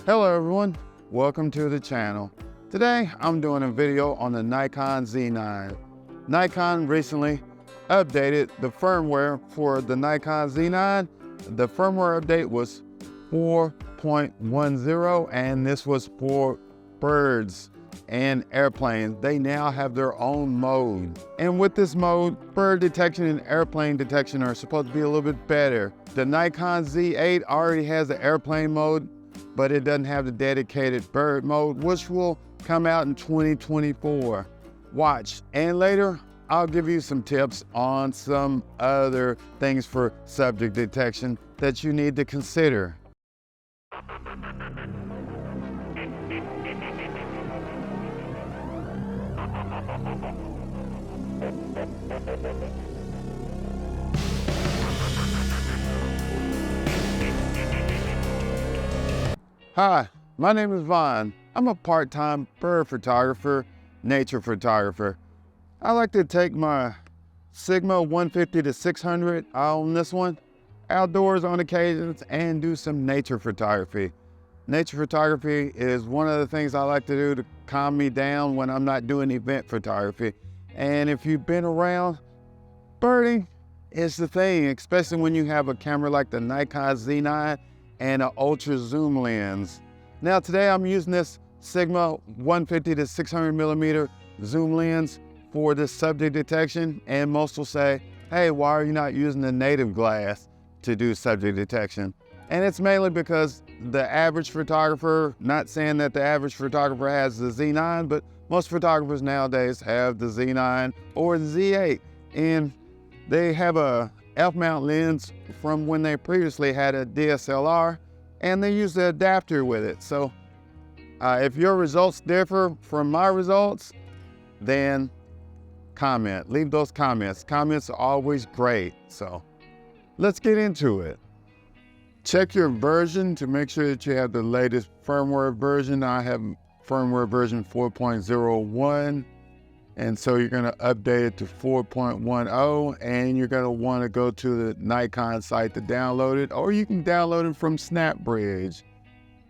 Hello everyone, welcome to the channel. Today I'm doing a video on the Nikon Z9. Nikon recently updated the firmware for the Nikon Z9. The firmware update was 4.10 and this was for birds and airplanes. They now have their own mode. And with this mode, bird detection and airplane detection are supposed to be a little bit better. The Nikon Z8 already has the airplane mode, but it doesn't have the dedicated bird mode, which will come out in 2024. Watch, and later I'll give you some tips on some other things for subject detection that you need to consider. Hi, my name is Vaughn. I'm a part-time bird photographer, nature photographer. I like to take my Sigma 150 to 600 on this one, outdoors on occasions, and do some nature photography. Nature photography is one of the things I like to do to calm me down when I'm not doing event photography. And if you've been around, birding is the thing, especially when you have a camera like the Nikon Z9 and an ultra zoom lens. Now today I'm using this Sigma 150 to 600 millimeter zoom lens for this subject detection, and most will say, hey, why are you not using the native glass to do subject detection? And it's mainly because the average photographer, not saying that the average photographer has the Z9, but most photographers nowadays have the Z9 or the Z8, and they have a F-mount lens from when they previously had a DSLR, and they use the adapter with it. So if your results differ from my results, then comment, leave those comments. Comments are always great. So let's get into it. Check your version to make sure that you have the latest firmware version. I have firmware version 4.01. And so you're gonna update it to 4.10, and you're gonna wanna go to the Nikon site to download it, or you can download it from SnapBridge.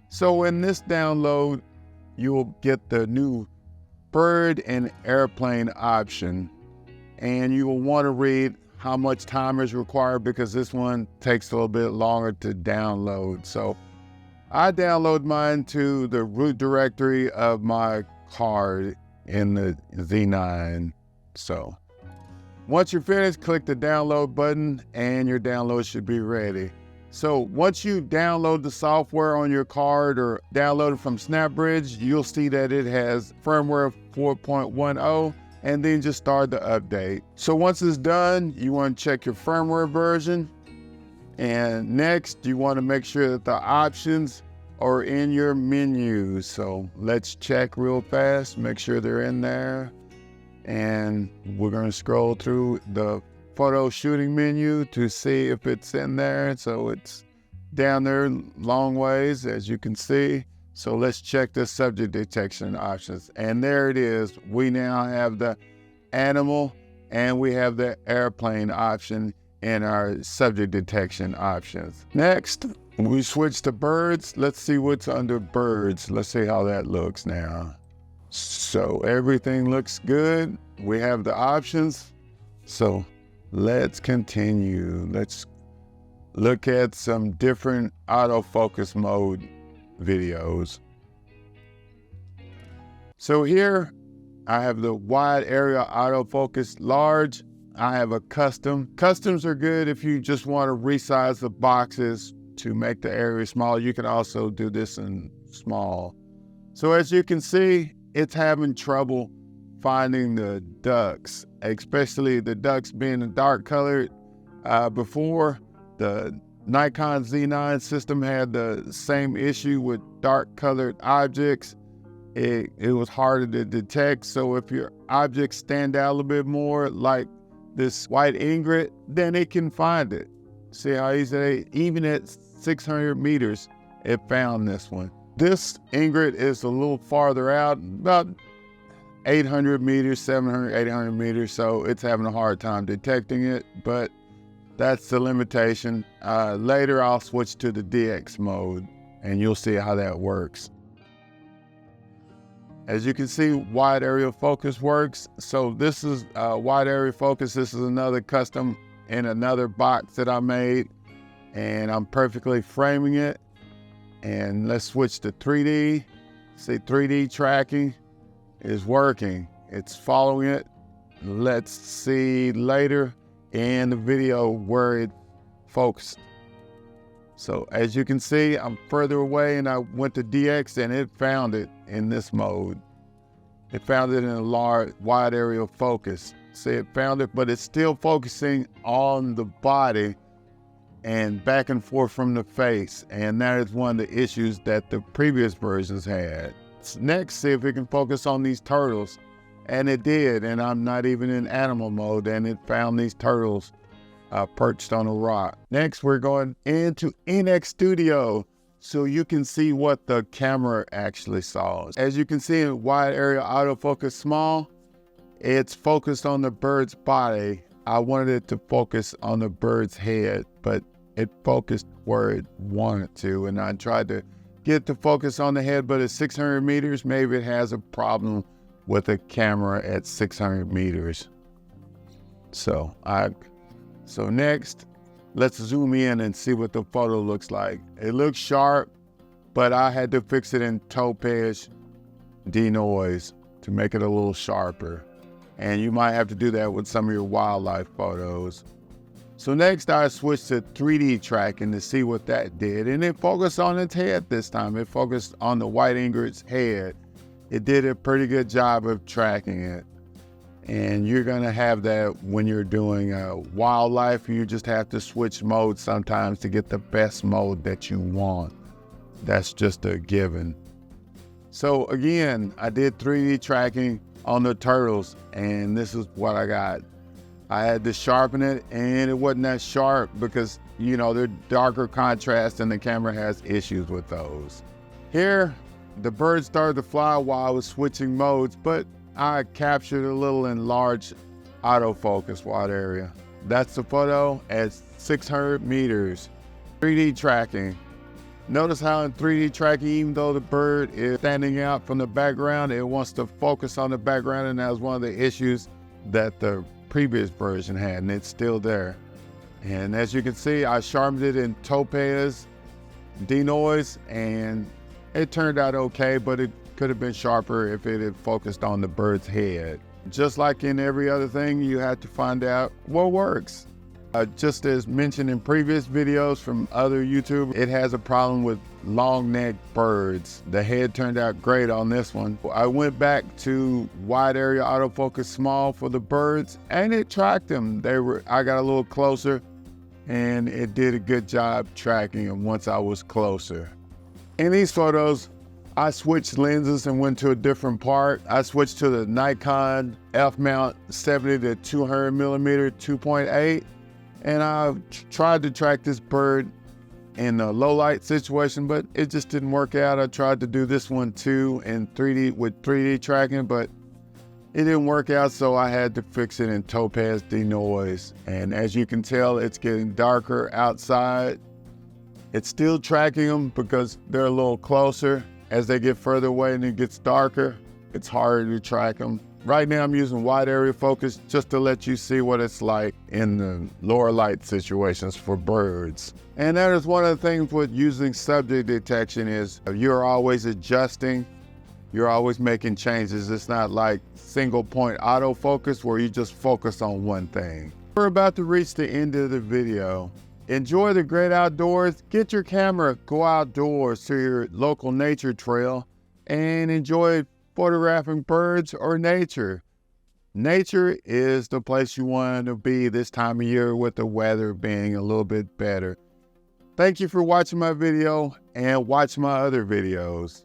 So in this download, you will get the new bird and airplane option, and you will wanna read how much time is required because this one takes a little bit longer to download. So I download mine to the root directory of my card in the Z9. So once you're finished, click the download button and your download should be ready. So once you download the software on your card or download it from SnapBridge, you'll see that it has firmware 4.10, and then just start the update. So once it's done, you want to check your firmware version, and next you want to make sure that the options or in your menus. So let's check real fast, make sure they're in there. And we're gonna scroll through the photo shooting menu to see if it's in there. So it's down there long ways, as you can see. So let's check the subject detection options. And there it is. We now have the animal and we have the airplane option in our subject detection options. Next, we switch to birds. Let's see what's under birds. Let's see how that looks now. So everything looks good. We have the options. So let's continue. Let's look at some different autofocus mode videos. So here I have the wide area autofocus large. I have a custom. Customs are good if you just want to resize the boxes to make the area smaller. You can also do this in small. So as you can see, it's having trouble finding the ducks, especially the ducks being dark colored. Before, the Nikon Z9 system had the same issue with dark colored objects. It was harder to detect. So if your objects stand out a little bit more, like this white ingrid, then it can find it. See how easy, even at 600 meters, it found this one. This ingrid is a little farther out, about 800 meters, 700, 800 meters, so it's having a hard time detecting it, but that's the limitation. Later I'll switch to the DX mode and you'll see how that works. As you can see, wide area focus works. So this is wide area focus. This is another custom in another box that I made, and I'm perfectly framing it. And let's switch to 3D. See, 3D tracking is working. It's following it. Let's see later in the video where it focused. So as you can see, I'm further away and I went to DX and it found it in this mode. It found it in a large, wide area focus. See, it found it, but it's still focusing on the body and back and forth from the face. And that is one of the issues that the previous versions had. Next, see if it can focus on these turtles. And it did, and I'm not even in animal mode, and it found these turtles perched on a rock. Next, we're going into NX Studio so you can see what the camera actually saw. As you can see in wide area autofocus small, it's focused on the bird's body. I wanted it to focus on the bird's head, but it focused where it wanted to, and I tried to get to focus on the head, but at 600 meters, maybe it has a problem with a camera at 600 meters. So next, let's zoom in and see what the photo looks like. It looks sharp, but I had to fix it in topaz denoise to make it a little sharper. And you might have to do that with some of your wildlife photos. So next I switched to 3D tracking to see what that did. And it focused on its head this time. It focused on the white ingrid's head. It did a pretty good job of tracking it. And you're gonna have that when you're doing wildlife. You just have to switch modes sometimes to get the best mode that you want. That's just a given. So again, I did 3D tracking on the turtles, and this is what I got. I had to sharpen it, and it wasn't that sharp because, you know, they're darker contrast and the camera has issues with those. Here, the bird started to fly while I was switching modes, but I captured a little enlarged autofocus wide area. That's the photo at 600 meters. 3D tracking. Notice how in 3D tracking, even though the bird is standing out from the background, it wants to focus on the background, and that was one of the issues that the previous version had, and it's still there. And as you can see, I sharpened it in topaz denoise, and it turned out okay, but it could have been sharper if it had focused on the bird's head. Just like in every other thing, you have to find out what works. Just as mentioned in previous videos from other YouTubers, it has a problem with long-necked birds. The head turned out great on this one. I went back to wide area autofocus small for the birds, and it tracked them. I got a little closer, and it did a good job tracking them once I was closer. In these photos, I switched lenses and went to a different part. I switched to the Nikon f-mount 70 to 200 millimeter 2.8. And I tried to track this bird in a low light situation, but it just didn't work out. I tried to do this one too in 3D with 3D tracking, but it didn't work out, so I had to fix it in topaz denoise. And as you can tell, it's getting darker outside. It's still tracking them because they're a little closer. As they get further away and it gets darker, it's harder to track them. Right now I'm using wide area focus just to let you see what it's like in the lower light situations for birds. And that is one of the things with using subject detection is you're always adjusting, you're always making changes. It's not like single point autofocus where you just focus on one thing. We're about to reach the end of the video. Enjoy the great outdoors. Get your camera, go outdoors to your local nature trail and enjoy photographing birds or nature. Nature is the place you want to be this time of year with the weather being a little bit better. Thank you for watching my video and watch my other videos.